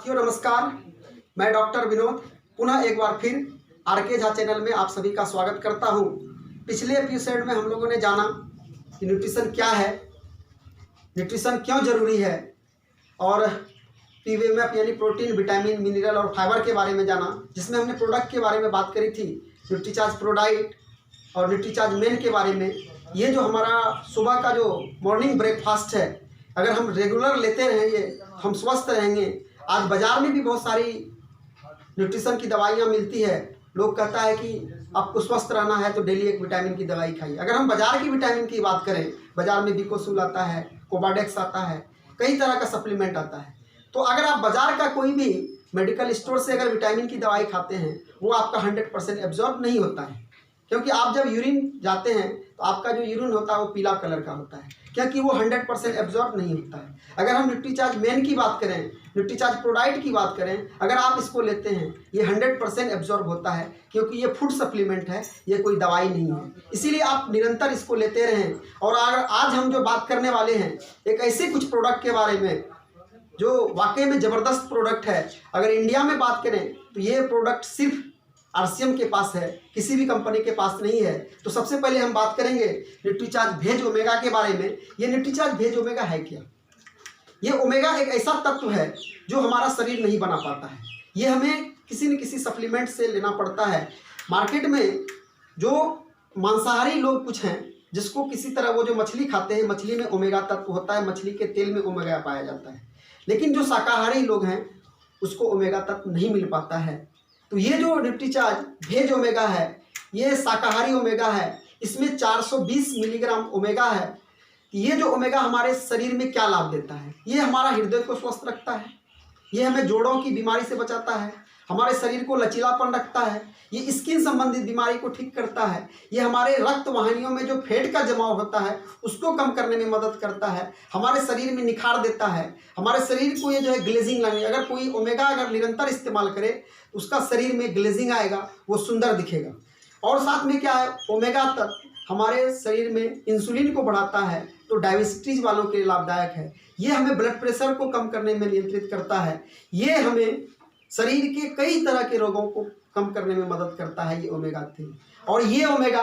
साथियों नमस्कार, मैं डॉक्टर विनोद पुनः एक बार फिर आरके झा चैनल में आप सभी का स्वागत करता हूं। पिछले एपिसोड में हम लोगों ने जाना कि न्यूट्रिशन क्या है, न्यूट्रिशन क्यों ज़रूरी है और पीवीएमएफ यानी प्रोटीन, विटामिन, मिनरल और फाइबर के बारे में जाना, जिसमें हमने प्रोडक्ट के बारे में बात करी थी, न्यूट्रीचार्ज प्रोडाइट और न्यूट्रीचार्ज मेन के बारे में। ये जो हमारा सुबह का जो मॉर्निंग ब्रेकफास्ट है, अगर हम रेगुलर लेते रहेंगे हम स्वस्थ रहेंगे। आज बाज़ार में भी बहुत सारी न्यूट्रिशन की दवाइयाँ मिलती है। लोग कहता है कि आपको स्वस्थ रहना है तो डेली एक विटामिन की दवाई खाइए। अगर हम बाज़ार की विटामिन की बात करें, बाज़ार में बिकोसूल आता है, कोबाडेक्स आता है, कई तरह का सप्लीमेंट आता है। तो अगर आप बाज़ार का कोई भी मेडिकल स्टोर से अगर विटामिन की दवाई खाते हैं, वो आपका 100% एब्जॉर्ब नहीं होता है, क्योंकि आप जब यूरिन जाते हैं तो आपका जो यूरिन होता है वो पीला कलर का होता है, क्योंकि वो 100% एब्जॉर्ब नहीं होता है। अगर हम न्यूट्रीचार्ज मेन की बात करें, न्यूट्रीचार्ज प्रोडाइट की बात करें, अगर आप इसको लेते हैं ये 100% एब्जॉर्ब होता है, क्योंकि ये फूड सप्लीमेंट है, ये कोई दवाई नहीं है। इसीलिए आप निरंतर इसको लेते रहें। और अगर आज हम जो बात करने वाले हैं एक ऐसे कुछ प्रोडक्ट के बारे में जो वाकई में ज़बरदस्त प्रोडक्ट है। अगर इंडिया में बात करें तो ये प्रोडक्ट सिर्फ आरसीएम के पास है, किसी भी कंपनी के पास नहीं है। तो सबसे पहले हम बात करेंगे न्यूट्रीचार्ज भेज ओमेगा के बारे में। ये न्यूट्रीचार्ज भेज ओमेगा है क्या? ये ओमेगा एक ऐसा तत्व है जो हमारा शरीर नहीं बना पाता है। ये हमें किसी न किसी सप्लीमेंट से लेना पड़ता है। मार्केट में जो मांसाहारी लोग कुछ हैं, जिसको किसी तरह वो जो मछली खाते हैं, मछली में ओमेगा तत्व होता है, मछली के तेल में ओमेगा पाया जाता है। लेकिन जो शाकाहारी लोग हैं उसको ओमेगा तत्व नहीं मिल पाता है। तो ये जो न्यूट्रीचार्ज भेज ओमेगा है, ये शाकाहारी ओमेगा है। इसमें 420 मिलीग्राम ओमेगा है। ये जो ओमेगा हमारे शरीर में क्या लाभ देता है? ये हमारा हृदय को स्वस्थ रखता है, ये हमें जोड़ों की बीमारी से बचाता है, हमारे शरीर को लचीलापन रखता है, ये स्किन संबंधित बीमारी को ठीक करता है, ये हमारे रक्त वाहिनियों में जो फैट का जमाव होता है उसको कम करने में मदद करता है, हमारे शरीर में निखार देता है, हमारे शरीर को ये जो है ग्लेजिंग लाने। अगर कोई ओमेगा अगर निरंतर इस्तेमाल करे तो उसका शरीर में ग्लेजिंग आएगा, वो सुंदर दिखेगा। और साथ में क्या है, ओमेगा तत्व हमारे शरीर में इंसुलिन को बढ़ाता है, तो डायबिटीज वालों के लिए लाभदायक है। ये हमें ब्लड प्रेशर को कम करने में नियंत्रित करता है। ये हमें शरीर के कई तरह के रोगों को कम करने में मदद करता है, ये ओमेगा 3। और ये ओमेगा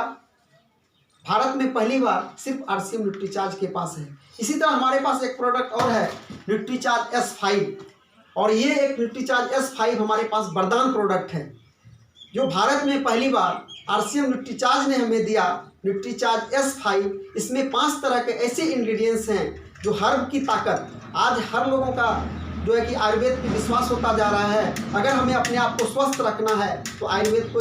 भारत में पहली बार सिर्फ आरसीएम न्यूट्रीचार्ज के पास है। इसी तरह हमारे पास एक प्रोडक्ट और है, न्यूट्रीचार्ज S5। और ये एक न्यूट्रीचार्ज S5 हमारे पास वरदान प्रोडक्ट है, जो भारत में पहली बार आरसीएम न्यूट्रीचार्ज ने हमें दिया। न्यूट्रीचार्ज S5, इसमें 5 तरह के ऐसे इंग्रेडिएंट्स हैं जो हर्ब की ताकत, आज हर लोगों का जो है कि आयुर्वेद पे विश्वास होता जा रहा है। अगर हमें अपने आप को स्वस्थ रखना है तो आयुर्वेद को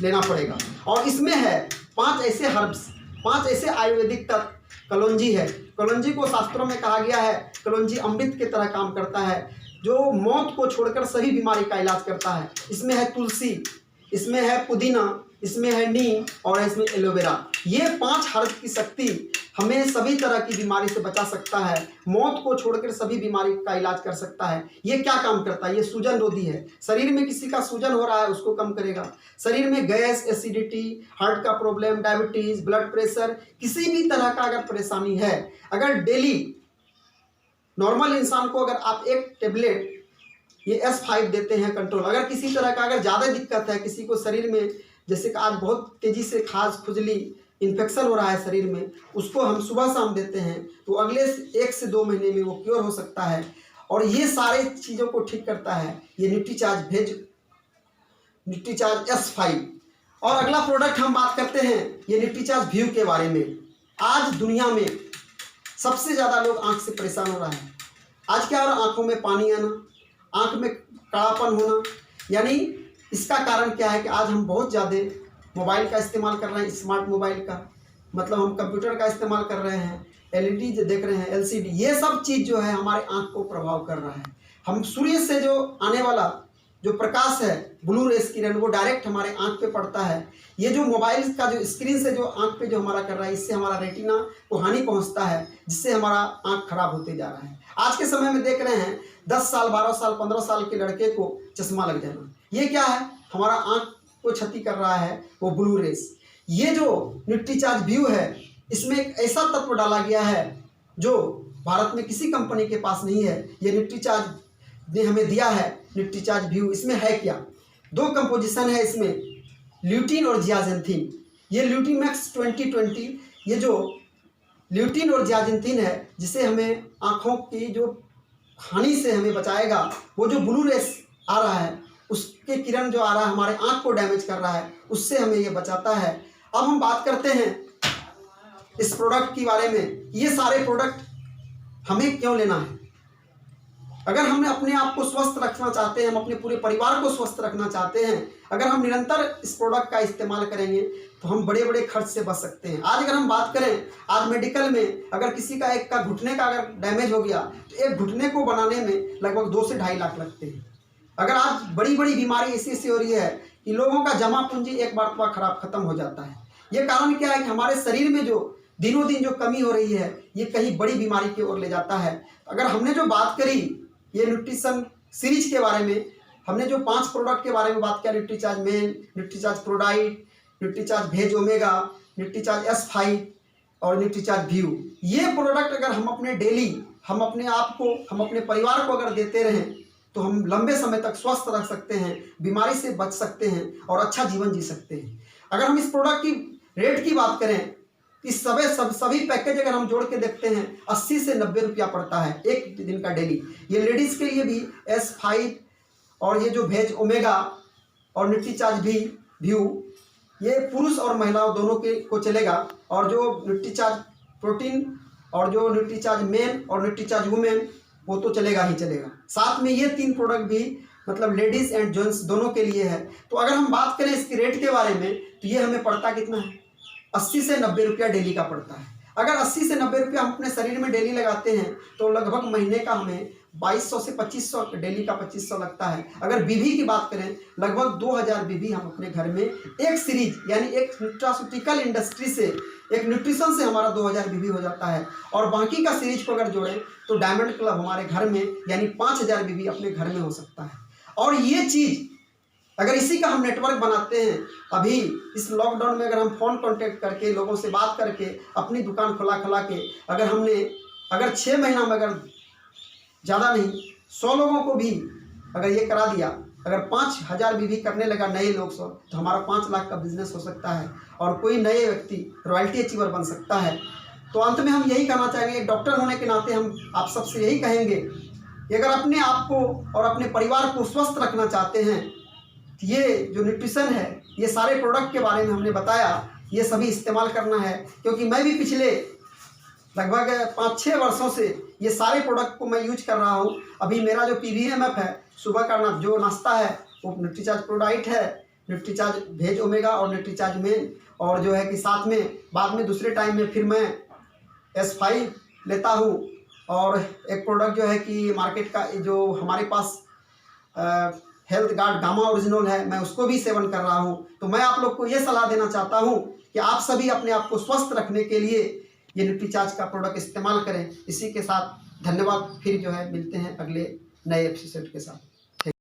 लेना पड़ेगा। और इसमें है 5 ऐसे हर्ब्स, 5 ऐसे आयुर्वेदिक तत्व। कलौंजी है, कलौंजी को शास्त्रों में कहा गया है, कलौंजी अमृत की तरह काम करता है, जो मौत को छोड़कर सभी बीमारी का इलाज करता है। इसमें है तुलसी, इसमें है पुदीना, इसमें है नीम और इसमें एलोवेरा। ये 5 हर्ब की शक्ति हमें सभी तरह की बीमारी से बचा सकता है, मौत को छोड़कर सभी बीमारी का इलाज कर सकता है। ये क्या काम करता है? ये सूजन रोधी है। शरीर में किसी का सूजन हो रहा है उसको कम करेगा। शरीर में गैस, एसिडिटी, हार्ट का प्रॉब्लम, डायबिटीज, ब्लड प्रेशर, किसी भी तरह का अगर परेशानी है, अगर डेली नॉर्मल इंसान को अगर आप एक टेबलेट ये S5 देते हैं कंट्रोल, अगर किसी तरह का अगर ज़्यादा दिक्कत है, किसी को शरीर में जैसे कि आज बहुत तेज़ी से खांस, खुजली, इन्फेक्शन हो रहा है शरीर में, उसको हम सुबह शाम देते हैं तो अगले 1 से 2 महीने में वो क्योर हो सकता है। और ये सारे चीज़ों को ठीक करता है ये न्यूट्रीचार्ज S5। और अगला प्रोडक्ट हम बात करते हैं ये न्यूट्रीचार्ज व्यू के बारे में। आज दुनिया में सबसे ज़्यादा लोग आँख से परेशान हो रहा है। आज क्या हो रहा है? आँखों में पानी आना, आँख में कालापन होना। यानी इसका कारण क्या है कि आज हम बहुत ज़्यादा मोबाइल का इस्तेमाल कर रहे हैं, स्मार्ट मोबाइल का, मतलब हम कंप्यूटर का इस्तेमाल कर रहे हैं, एलईडी जो देख रहे हैं, एलसीडी, ये सब चीज़ जो है हमारे आँख को प्रभाव कर रहा है। हम सूर्य से जो आने वाला जो प्रकाश है, ब्लू रेस किरण, वो डायरेक्ट हमारे आँख पे पड़ता है। ये जो मोबाइल का जो स्क्रीन से जो आँख पे जो हमारा कर रहा है, इससे हमारा रेटिना को हानि पहुँचता है, जिससे हमारा आँख खराब होते जा रहा है। आज के समय में देख रहे हैं 10 साल, 12 साल, 15 साल के लड़के को चश्मा लग जाना। ये क्या है? हमारा आँख को क्षति कर रहा है वो ब्लू रेस। ये जो न्यूट्रीचार्ज व्यू है, इसमें एक ऐसा तत्व डाला गया है जो भारत में किसी कंपनी के पास नहीं है। ये न्यूट्रीचार्ज ने हमें दिया है न्यूट्रीचार्ज व्यू, इसमें है क्या? 2 कंपोजिशन है इसमें, ल्यूटीन और जियाजेंथिन। ये ल्यूटीन मैक्स 2020, ये जो ल्यूटीन और जियाजेंथिन है, जिसे हमें आँखों की जो हानि से हमें बचाएगा। वो जो ब्लू रेस आ रहा है, उसके किरण जो आ रहा है हमारे आँख को डैमेज कर रहा है, उससे हमें ये बचाता है। अब हम बात करते हैं इस प्रोडक्ट के बारे में। ये सारे प्रोडक्ट हमें क्यों लेना है? अगर हमने अपने आप को स्वस्थ रखना चाहते हैं, हम अपने पूरे परिवार को स्वस्थ रखना चाहते हैं, अगर हम निरंतर इस प्रोडक्ट का इस्तेमाल करेंगे तो हम बड़े बड़े खर्च से बच सकते हैं। आज अगर हम बात करें, आज मेडिकल में अगर किसी का एक का घुटने का अगर डैमेज हो गया तो एक घुटने को बनाने में लगभग 2 से ढाई लाख लगते हैं। अगर आज बड़ी बड़ी बीमारी ऐसी हो रही है कि लोगों का जमा पूंजी एक बार तो खराब खत्म हो जाता है। ये कारण क्या है कि हमारे शरीर में जो दिनों दिन जो कमी हो रही है, ये कहीं बड़ी बीमारी की ओर ले जाता है। अगर हमने जो बात करी ये न्यूट्रिशन सीरीज के बारे में, हमने जो 5 प्रोडक्ट के बारे में बात किया, Nutricharge main, Nutricharge ProDiet, Nutricharge भेज ओमेगा, न्यूट्रीचार्ज S5 और न्यूट्रीचार्ज व्यू। ये प्रोडक्ट अगर हम अपने डेली, हम अपने आप को, हम अपने परिवार को अगर देते रहें तो हम लंबे समय तक स्वस्थ रह सकते हैं, बीमारी से बच सकते हैं और अच्छा जीवन जी सकते हैं। अगर हम इस प्रोडक्ट की रेट की बात करें, इस सभी पैकेज अगर हम जोड़ के देखते हैं 80 से 90 रुपया पड़ता है एक दिन का डेली। ये लेडीज़ के लिए भी S5 और ये जो भेज ओमेगा और न्यूट्रीचार्ज व्यू, ये पुरुष और महिलाओं दोनों के को चलेगा। और जो न्यूट्रीचार्ज प्रोटीन और जो न्यूट्रीचार्ज मेन और न्यूट्रीचार्ज वुमेन, वो तो चलेगा ही चलेगा। साथ में ये 3 प्रोडक्ट भी मतलब लेडीज़ एंड जेंट्स दोनों के लिए है। तो अगर हम बात करें इसके रेट के बारे में तो ये हमें पड़ता कितना है? 80 से 90 रुपया डेली का पड़ता है। अगर 80 से 90 रुपया हम अपने शरीर में डेली लगाते हैं तो लगभग महीने का हमें 2200 से 2500 डेली का 2500 लगता है। अगर बीवी की बात करें, लगभग 2000 बीवी हम अपने घर में एक सीरीज यानी एक न्यूट्रास्यूटिकल इंडस्ट्री से, एक न्यूट्रिशन से हमारा 2000 बीवी हो जाता है। और बाकी का सीरीज को अगर जोड़ें तो डायमंड क्लब हमारे घर में यानी 5000 बीवी अपने घर में हो सकता है। और ये चीज़ अगर इसी का हम नेटवर्क बनाते हैं, अभी इस लॉकडाउन में अगर हम फ़ोन कांटेक्ट करके लोगों से बात करके अपनी दुकान खुला के अगर 6 महीना में अगर ज़्यादा नहीं 100 लोगों को भी अगर ये करा दिया, अगर 5000 भी करने लगा नए लोग सब, तो हमारा 5 लाख का बिजनेस हो सकता है और कोई नए व्यक्ति रॉयल्टी अचीवर बन सकता है। तो अंत में हम यही कहना चाहेंगे, एक डॉक्टर होने के नाते हम आप सबसे यही कहेंगे कि अगर अपने आप को और अपने परिवार को स्वस्थ रखना चाहते हैं, ये जो न्यूट्रिशन है, ये सारे प्रोडक्ट के बारे में हमने बताया, ये सभी इस्तेमाल करना है। क्योंकि मैं भी पिछले लगभग 5-6 वर्षों से ये सारे प्रोडक्ट को मैं यूज कर रहा हूँ। अभी मेरा जो PVMF है, सुबह का जो नाश्ता है वो न्यूट्रीचार्ज प्रोडाइट है, न्यूट्रीचार्ज भेज ओमेगा और न्यूट्रीचार्ज मेन, और जो है कि साथ में बाद में दूसरे टाइम में फिर मैं S5 लेता हूँ। और एक प्रोडक्ट जो है कि मार्केट का जो हमारे पास हेल्थ गार्ड गामा ओरिजिनल है, मैं उसको भी सेवन कर रहा हूँ। तो मैं आप लोग को ये सलाह देना चाहता हूँ कि आप सभी अपने आप को स्वस्थ रखने के लिए ये न्यूट्रीचार्ज का प्रोडक्ट इस्तेमाल करें। इसी के साथ धन्यवाद। फिर जो है मिलते हैं अगले नए एपिसोड के साथ।